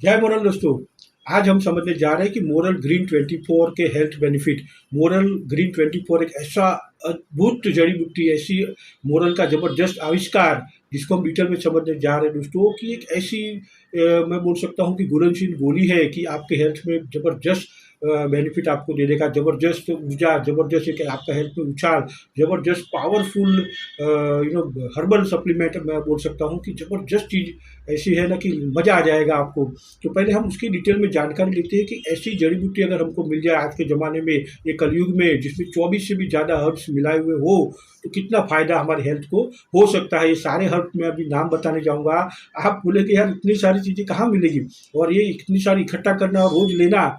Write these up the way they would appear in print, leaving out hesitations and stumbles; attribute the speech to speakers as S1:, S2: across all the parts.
S1: जय मोरल दोस्तों। आज हम समझने जा रहे हैं कि मोरल ग्रीन 24 के हेल्थ बेनिफिट। मोरल ग्रीन 24 एक ऐसा अद्भुत जड़ी बूटी, ऐसी मोरल का जबरदस्त आविष्कार जिसको हम डिटेल में समझने जा रहे हैं दोस्तों, कि एक ऐसी मैं बोल सकता हूँ कि घुलनशील गोली है कि आपके हेल्थ में जबरदस्त बेनिफिट आपको दे देगा। जबरदस्त ऊर्जा, जबरदस्त एक आपका हेल्थ में उछाल, जबरदस्त पावरफुल हर्बल सप्लीमेंट मैं बोल सकता हूँ कि जबरदस्त चीज़ ऐसी है ना कि मज़ा आ जाएगा आपको। तो पहले हम उसकी डिटेल में जानकारी लेते हैं कि ऐसी जड़ी बूटी अगर हमको मिल जाए आज के ज़माने में, ये कलयुग में, जिसमें 24 से भी ज़्यादा हर्ब्स मिलाए हुए हो, तो कितना फ़ायदा हमारे हेल्थ को हो सकता है। ये सारे हर्ब्स मैं अभी नाम बताने जाऊँगा। आप बोले कि यार इतनी सारी चीज़ें कहाँ मिलेगी, और ये इतनी सारी इकट्ठा करना और रोज़ लेना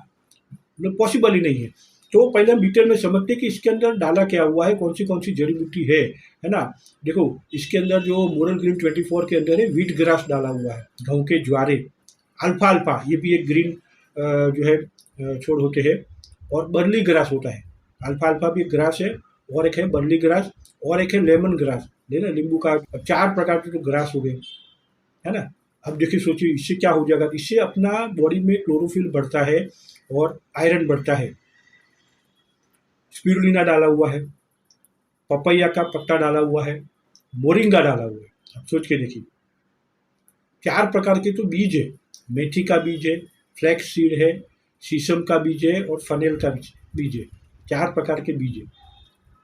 S1: मतलब पॉसिबल ही नहीं है। तो पहले हम डिटेल में समझते हैं कि इसके अंदर डाला क्या हुआ है, कौन सी जड़ी बूटी है ना। देखो, इसके अंदर जो मोरल ग्रीन 24 के अंदर है, व्हीट ग्रास डाला हुआ है, गेहूँ के ज्वारे, अल्फा अल्फा, ये भी एक ग्रीन जो है छोड़ होते हैं, और बर्ली ग्रास होता है। अल्फा अल्फा भी एक ग्रास है, और एक है बर्ली ग्रास, और एक है लेमन ग्रास, लेना नींबू का। 4 प्रकार के तो ग्रास हो गए, है ना। अब देखिए, सोचिए इससे क्या हो जाएगा। इससे अपना बॉडी में क्लोरोफिल बढ़ता है और आयरन बढ़ता है। स्पिरुलिना डाला हुआ है, पपैया का पत्ता डाला हुआ है, मोरिंगा डाला हुआ है। अब सोच के देखिए, 4 प्रकार के तो बीज है। मेथी का बीज है, फ्लैक्स सीड है, शीशम का बीज है, और फनेल का बीज है। 4 प्रकार के बीज है।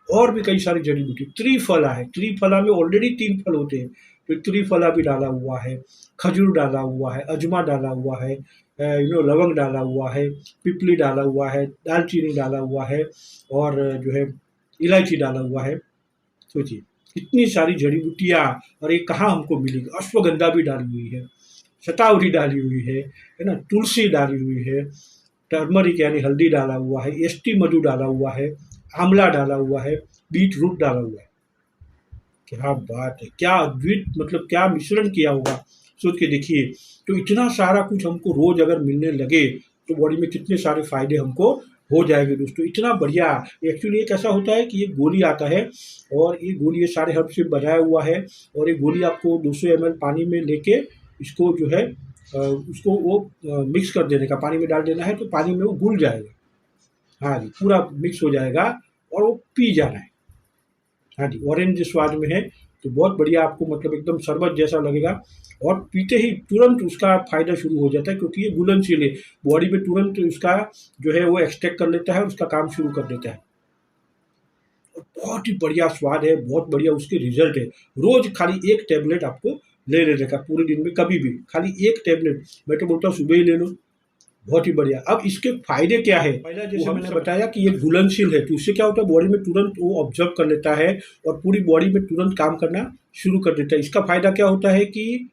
S1: और भी कई सारी जड़ी बूटी। त्रिफला है, त्रिफला में ऑलरेडी 3 फल होते हैं, तो त्रिफला भी डाला हुआ है, खजूर डाला हुआ है, अजमा डाला हुआ है, लवंग डाला हुआ है, पिपली डाला हुआ है, दालचीनी डाला हुआ है, और जो है इलायची डाला हुआ है। सोचिए इतनी सारी जड़ी बूटियाँ, और ये कहाँ हमको मिलेगी। अश्वगंधा भी डाली हुई है, शतावरी डाली हुई है ना, तुलसी डाली हुई है, टर्मरिक यानी हल्दी डाला हुआ है, एसटी मधु डाला हुआ है, आंवला डाला हुआ है, बीट रूट डाला हुआ है। क्या बात है, क्या अद्भुत, मतलब क्या मिश्रण किया होगा, सोच के देखिए। तो इतना सारा कुछ हमको रोज अगर मिलने लगे, तो बॉडी में कितने सारे फायदे हमको हो जाएंगे दोस्तों। इतना बढ़िया। एक्चुअली ये कैसा होता है कि ये गोली आता है, और ये गोली ये सारे हर्ब से बनाया हुआ है, और ये गोली आपको 200 ml पानी में लेके इसको जो है उसको वो मिक्स कर देने का, पानी में डाल देना है, तो पानी में वो घुल जाएगा। हाँ जी, पूरा मिक्स हो जाएगा, और वो पी जाना है। हाँ जी, ऑरेंज स्वाद में है, तो बहुत बढ़िया आपको, मतलब एकदम शरबत जैसा लगेगा, और पीते ही तुरंत उसका फ़ायदा शुरू हो जाता है, क्योंकि ये घुलनशील है। बॉडी में तुरंत उसका जो है वो एक्सट्रैक्ट कर लेता है, और उसका काम शुरू कर देता है। और बहुत ही बढ़िया स्वाद है, बहुत बढ़िया उसके रिजल्ट है। रोज़ खाली 1 टैबलेट आपको ले लेने का, पूरे दिन में कभी भी खाली 1 टैबलेट। मैं तो बोलता हूँ सुबह ही ले लो, बहुत ही बढ़िया। अब इसके फायदे क्या है, पहला जैसे मैंने बताया कि ये घुलनशील है, तो इससे क्या होता है, बॉडी में तुरंत वो ऑब्जर्व कर लेता है, और पूरी बॉडी में तुरंत काम करना शुरू कर देता है। इसका फायदा क्या होता है कि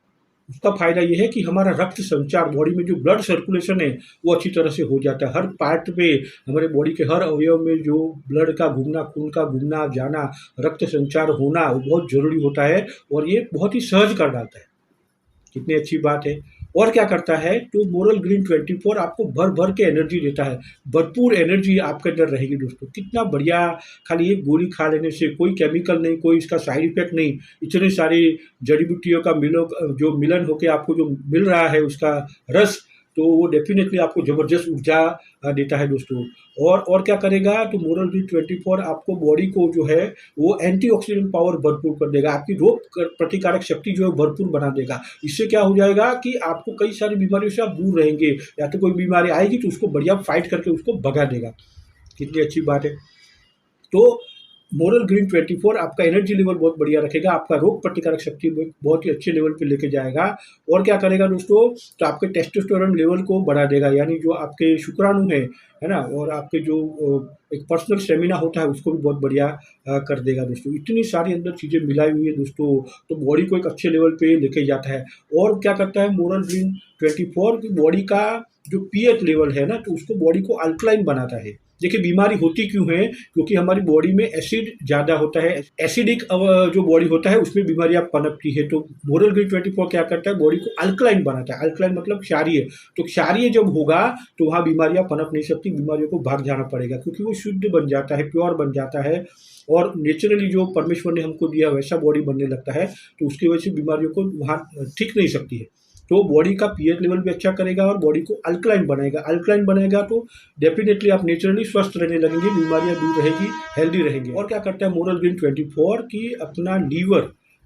S1: उसका फायदा ये है कि हमारा रक्त संचार, बॉडी में जो ब्लड सर्कुलेशन है, वो अच्छी तरह से हो जाता है। हर पार्ट पे, हमारे बॉडी के हर अवयव में जो ब्लड का घूमना, खून का घूमना जाना, रक्त संचार होना, वो बहुत जरूरी होता है, और ये बहुत ही सहज कर डालता है। कितनी अच्छी बात है। और क्या करता है, तो मोरल ग्रीन 24 आपको भर भर के एनर्जी देता है। भरपूर एनर्जी आपके अंदर रहेगी दोस्तों। कितना बढ़िया। खाली एक गोली खा लेने से, कोई केमिकल नहीं, कोई इसका साइड इफेक्ट नहीं, इतनी सारी जड़ी बूटियों का जो मिलन होकर आपको जो मिल रहा है उसका रस, तो वो डेफिनेटली आपको ज़बरदस्त ऊर्जा देता है दोस्तों। और क्या करेगा, तो मोरल ग्रीन 24 आपको बॉडी को जो है वो एंटीऑक्सीडेंट पावर भरपूर कर देगा, आपकी रोग प्रतिकारक शक्ति जो है भरपूर बना देगा। इससे क्या हो जाएगा कि आपको कई सारी बीमारियों से आप दूर रहेंगे, या तो कोई बीमारी आएगी तो उसको बढ़िया फाइट करके उसको भगा देगा। कितनी अच्छी बात है। तो मोरल ग्रीन 24 आपका एनर्जी लेवल बहुत बढ़िया रखेगा, आपका रोग प्रतिकारक शक्ति बहुत ही अच्छे लेवल पे लेके जाएगा। और क्या करेगा दोस्तों, तो आपके टेस्टोस्टेरोन लेवल को बढ़ा देगा, यानी जो आपके शुक्राणु है ना, और आपके जो एक पर्सनल स्टेमिना होता है, उसको भी बहुत बढ़िया कर देगा दोस्तों। इतनी सारी अंदर चीज़ें मिलाई हुई है दोस्तों, तो बॉडी को एक अच्छे लेवल पे लेके जाता है। और क्या करता है मोरल ग्रीन 24 की बॉडी का जो पीएच लेवल है ना, तो उसको बॉडी को अल्कलाइन बनाता है। देखिए, बीमारी होती क्यों है, क्योंकि हमारी बॉडी में एसिड ज़्यादा होता है। एसिडिक जो बॉडी होता है उसमें बीमारियाँ पनपती है। तो मोरल ग्रीन 24 क्या करता है, बॉडी को अल्कलाइन बनाता है। अल्कलाइन मतलब क्षारीय। तो क्षारीय जब होगा तो वहाँ बीमारियाँ पनप नहीं सकती, बीमारियों को भाग जाना पड़ेगा, क्योंकि वो शुद्ध बन जाता है, प्योर बन जाता है, और नेचुरली जो परमेश्वर ने हमको दिया वैसा बॉडी बनने लगता है, तो उसकी वजह से बीमारियों को वहाँ ठीक नहीं सकती है। तो बॉडी का पीएच लेवल भी अच्छा करेगा और बॉडी को अल्कलाइन बनाएगा। अल्कलाइन बनेगा तो डेफिनेटली आप नेचुरली स्वस्थ रहने लगेंगे, बीमारियां दूर रहेगी, हेल्दी रहेंगे। और क्या करता है मोरल ग्रीन 24 की अपना लीवर,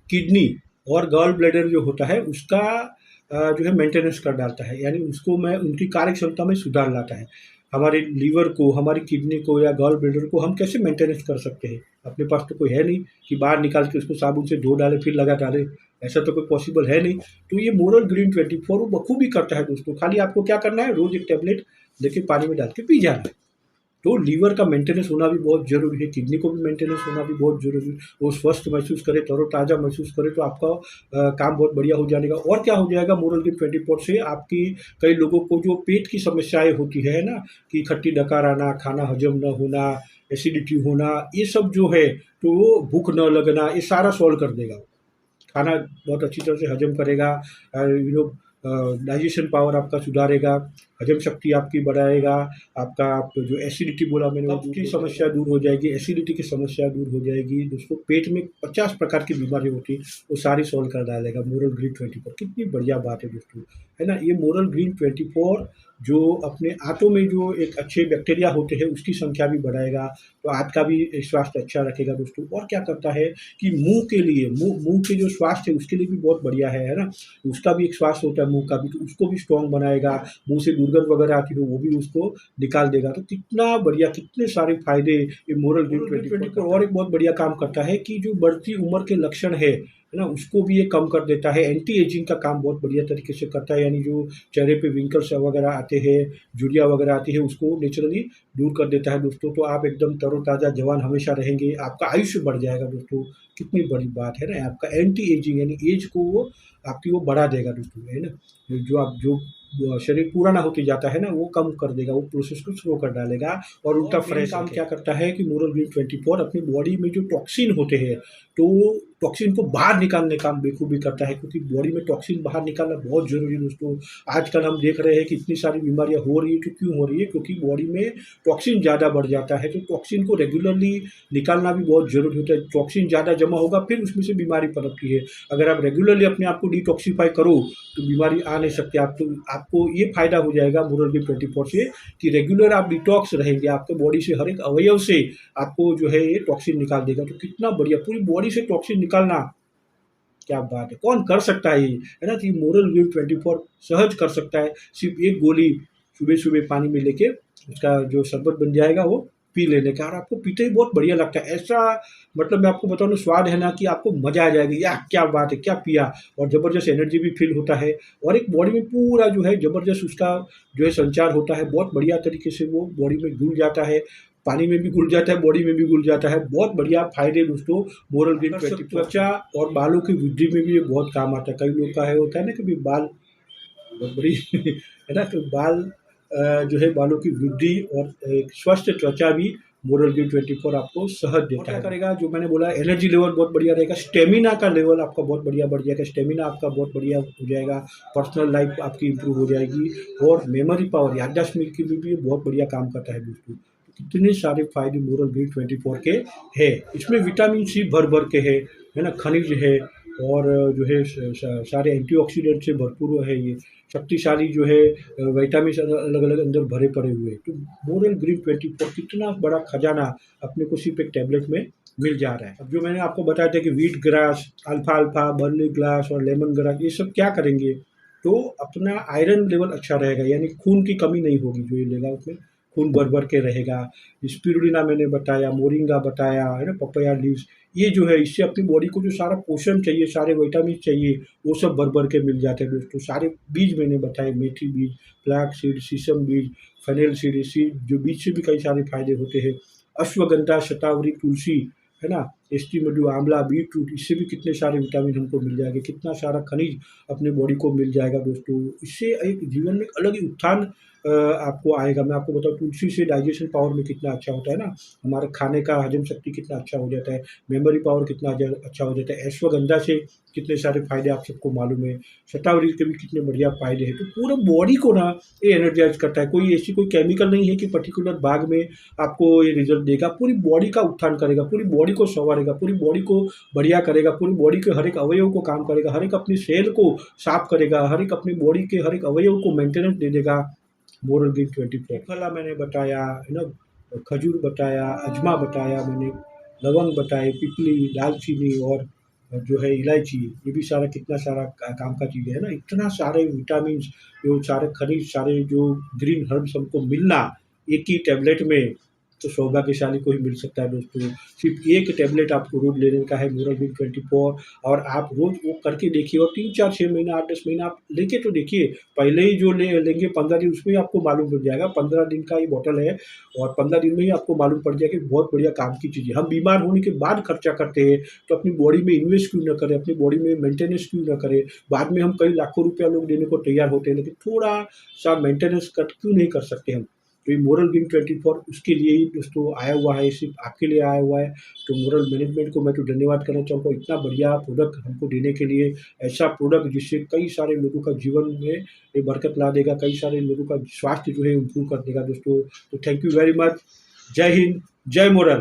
S1: किडनी और गॉल ब्लैडर जो होता है उसका जो है मेंटेनेंस कर डालता है, यानी उसको मैं उनकी कार्य क्षमता में सुधार लाता है। हमारे लीवर को, हमारी किडनी को या गॉल ब्लैडर को हम कैसे मेंटेनेंस कर सकते हैं? अपने पास तो कोई है नहीं कि बाहर निकाल के उसको साबुन से धो डाले फिर लगा डाले, ऐसा तो कोई पॉसिबल है नहीं। तो ये मोरल ग्रीन 24 वो बखूबी करता है दोस्तों। खाली आपको क्या करना है, रोज एक टैबलेट लेके पानी में डाल के पी जाना है। तो लीवर का मेंटेनेंस होना भी बहुत ज़रूरी है, किडनी को भी मेंटेनेंस होना भी बहुत ज़रूरी है। वो स्वस्थ महसूस करे, तरोताज़ा महसूस करे तो आपका काम बहुत बढ़िया हो जाएगा। और क्या हो जाएगा मोरल ग्रीन 24 से आपकी, कई लोगों को जो पेट की समस्याएं होती है ना, कि खट्टी डकार आना, खाना हजम न होना, एसिडिटी होना, ये सब जो है, तो वो भूख न लगना, ये सारा सॉल्व कर देगा। खाना बहुत अच्छी तरह से हजम करेगा, यू नो डाइजेशन पावर आपका सुधारेगा, हजम शक्ति आपकी बढ़ाएगा, आपका जो एसिडिटी बोला मैंने उसकी समस्या दूर हो जाएगी, एसिडिटी की समस्या दूर हो जाएगी। दोस्तों पेट में 50 प्रकार की बीमारी होती है वो सारी सॉल्व कर डालेगा मोरल ग्रीन 24। कितनी बढ़िया बात है दोस्तों, है ना। ये मोरल ग्रीन 24 जो अपने आंतों में जो एक अच्छे बैक्टीरिया होते हैं उसकी संख्या भी बढ़ाएगा, तो आंत का भी स्वास्थ्य अच्छा रखेगा दोस्तों। और क्या करता है कि मुंह के लिए, मुंह के जो स्वास्थ्य है उसके लिए भी बहुत बढ़िया है ना। उसका भी एक स्वास्थ्य होता है मुंह का भी, तो उसको भी स्ट्रॉन्ग बनाएगा। मुंह से दुर्गंध वगैरह आती है वो भी उसको निकाल देगा। तो कितना बढ़िया, कितने सारे फायदे ये मोरल ग्रीन 24। और एक बहुत बढ़िया काम करता है कि जो बढ़ती उम्र के लक्षण है ना, उसको भी ये कम कर देता है। एंटी एजिंग का काम बहुत बढ़िया तरीके से करता है, यानी जो चेहरे पे विंकल्स वगैरह आते हैं, झुर्रियाँ वगैरह आती है, उसको नेचुरली दूर कर देता है दोस्तों। तो आप एकदम तरोताज़ा जवान हमेशा रहेंगे, आपका आयुष्य बढ़ जाएगा दोस्तों। कितनी बड़ी बात है ना। आपका एंटी एजिंग यानी एज को वो आपकी वो बढ़ा देगा दोस्तों, है ना। जो आप जो शरीर पुराना होते जाता है ना, वो कम कर देगा, वो प्रोसेस को स्लो कर डालेगा और उल्टा फ्रेश काम क्या करता है कि मोरल ग्रीन 24 अपनी बॉडी में जो टॉक्सिन होते हैं तो टॉक्सिन को बाहर निकालने का काम बेखूबी करता है, क्योंकि बॉडी में टॉक्सिन बाहर निकालना बहुत जरूरी है दोस्तों। आजकल हम देख रहे हैं कि इतनी सारी बीमारियां हो रही है, तो क्यों हो रही है? क्योंकि बॉडी में टॉक्सिन ज़्यादा बढ़ जाता है। तो टॉक्सिन को रेगुलरली निकालना भी बहुत जरूरी होता है। टॉक्सिन ज़्यादा जमा होगा फिर उसमें से बीमारी पनपती है। अगर आप रेगुलरली अपने आप को डिटॉक्सीफाई करो तो बीमारी आ नहीं सकती। आप तो आपको ये फायदा हो जाएगा मोरल ग्रीन 24 से कि रेगुलर आप डिटॉक्स रहेंगे, आपके बॉडी से हर एक अवयव से आपको जो है ये टॉक्सिन निकाल देगा। तो कितना बढ़िया, पूरी बॉडी से टॉक्सिन निकालना, क्या बात है। कौन कर सकता है ये, है ना। कि मोरल ग्रीन 24 सहज कर सकता है। सिर्फ एक गोली सुबह सुबह पानी में लेके उसका जो शरबत बन जाएगा वो पी लेने का, और आपको पीते ही बहुत बढ़िया लगता है। ऐसा मतलब मैं आपको बताऊँ ना, स्वाद है ना कि आपको मजा आ जाएगा, या क्या बात है, क्या पिया। और ज़बरदस्त एनर्जी भी फील होता है, और एक बॉडी में पूरा जो है ज़बरदस्त उसका जो है संचार होता है। बहुत बढ़िया तरीके से वो बॉडी में घुल जाता है, पानी में भी घुल जाता है, बॉडी में भी घुल जाता है। बहुत बढ़िया फायदे दोस्तों मोरल ग्रीन 24। त्वचा और बालों की वृद्धि में भी ये बहुत काम आता है। कई लोग का है होता है ना कि भी बाल बहुत बड़ी है ना, तो बाल जो है बालों की वृद्धि और एक स्वस्थ त्वचा भी मोरल ग्रीन 24 आपको सहज देता है। करेगा जो मैंने बोला, एनर्जी लेवल बहुत बढ़िया रहेगा, स्टेमिना का लेवल आपका बहुत बढ़िया बढ़ जाएगा, स्टेमिना आपका बहुत बढ़िया हो जाएगा, पर्सनल लाइफ आपकी इंप्रूव हो जाएगी, और मेमोरी पावर, याददाश्त के लिए भी बहुत बढ़िया काम करता है दोस्तों। कितने सारे फायदे मोरल ग्रीन 24 के है। इसमें विटामिन सी भर भर के है ना, खनिज है, और जो है सारे एंटीऑक्सीडेंट से भरपूर है। ये शक्तिशाली जो है विटामिन अलग अलग अंदर भरे पड़े हुए हैं। तो मोरल ग्रीन 24 कितना बड़ा खजाना अपने को सिर्फ एक टैबलेट में मिल जा रहा है। अब जो मैंने आपको बताया था कि wheat grass, alpha alpha, barley grass और लेमन ग्रास, ये सब क्या करेंगे तो अपना आयरन लेवल अच्छा रहेगा, यानी खून की कमी नहीं होगी। जो ये लेगा उसमें खून भर भर के रहेगा। स्पिरुलिना मैंने बताया, मोरिंगा बताया, है ना, पपाया लीव्स, ये जो है इससे अपनी बॉडी को जो सारा पोषण चाहिए, सारे विटामिन चाहिए, वो सब भर भर के मिल जाते हैं दोस्तों। सारे बीज मैंने बताए, मेथी बीज, फ्लैक्स सीड, सीसम बीज, फेनेल सीड, जो बीज से भी कई सारे फायदे होते हैं। अश्वगंधा, शतावरी, तुलसी, है ना, एस्टी मधु, आंवला, बीट रूट, इससे भी कितने सारे विटामिन हमको मिल जाएंगे, कितना सारा खनिज अपने बॉडी को मिल जाएगा दोस्तों। इससे एक जीवन में एक अलग ही उत्थान आपको आएगा। मैं आपको बताऊँ तुलसी से डाइजेशन पावर में कितना अच्छा होता है ना, हमारे खाने का हजम शक्ति कितना अच्छा हो जाता है, मेमोरी पावर कितना अच्छा हो जाता है, अश्वगंधा से कितने सारे फ़ायदे आप सबको मालूम है, शतावरी के भी कितने बढ़िया फ़ायदे हैं। तो पूरा बॉडी को ना ये एनर्जाइज़ करता है। कोई ऐसी कोई केमिकल नहीं है कि पर्टिकुलर भाग में आपको ये रिज़ल्ट देगा, पूरी बॉडी का उत्थान करेगा, पूरी बॉडी को सँवारेगा, पूरी बॉडी को बढ़िया करेगा, पूरी बॉडी के हर एक अवयव को काम करेगा, हर एक अपनी सेल को साफ़ करेगा, हर एक अपनी बॉडी के हर एक अवयव को मेंटेनेंस दे देगा। मोरल गिव 24 त्रिफला मैंने बताया, है ना, खजूर बताया, अजमा बताया मैंने, लवंग बताए, पिपली, दालचीनी और जो है इलायची, ये भी सारा कितना सारा काम का चीज़ है ना, इतना सारे विटामिन, जो सारे खनिज, सारे जो ग्रीन हर्ब्स हमको मिलना एक ही टैबलेट में, तो सौभाग्यशाली को ही मिल सकता है दोस्तों। सिर्फ एक टैबलेट आपको रोज लेने का है मोरल विन 24, और आप रोज वो करके देखिए, और 3 4 6 महीना 8 10 महीना आप लेके तो देखिए। पहले ही जो लेंगे 15 दिन, उसमें ही आपको मालूम पड़ जाएगा। 15 दिन का ये बॉटल है, और 15 दिन में ही आपको मालूम पड़ जाएगा कि बहुत बढ़िया काम की चीज़ है। हम बीमार होने के बाद खर्चा करते हैं, तो अपनी बॉडी में इन्वेस्ट क्यों ना करें, अपनी बॉडी में मेंटेनेंस क्यों ना करें। बाद में हम कई लाखों रुपया लोग देने को तैयार होते हैं, लेकिन थोड़ा सा मेंटेनेंस कट क्यों नहीं कर सकते हम। तो ये मोरल विन 24 उसके लिए ही दोस्तों आया हुआ है, सिर्फ आपके लिए आया हुआ है। तो मोरल मैनेजमेंट को मैं तो धन्यवाद करना चाहूँगा, इतना बढ़िया प्रोडक्ट हमको देने के लिए। ऐसा प्रोडक्ट जिससे कई सारे लोगों का जीवन में ये बरकत ला देगा, कई सारे लोगों का स्वास्थ्य जो है इम्प्रूव कर देगा दोस्तों। तो थैंक यू वेरी मच। जय हिंद, जय मोरल।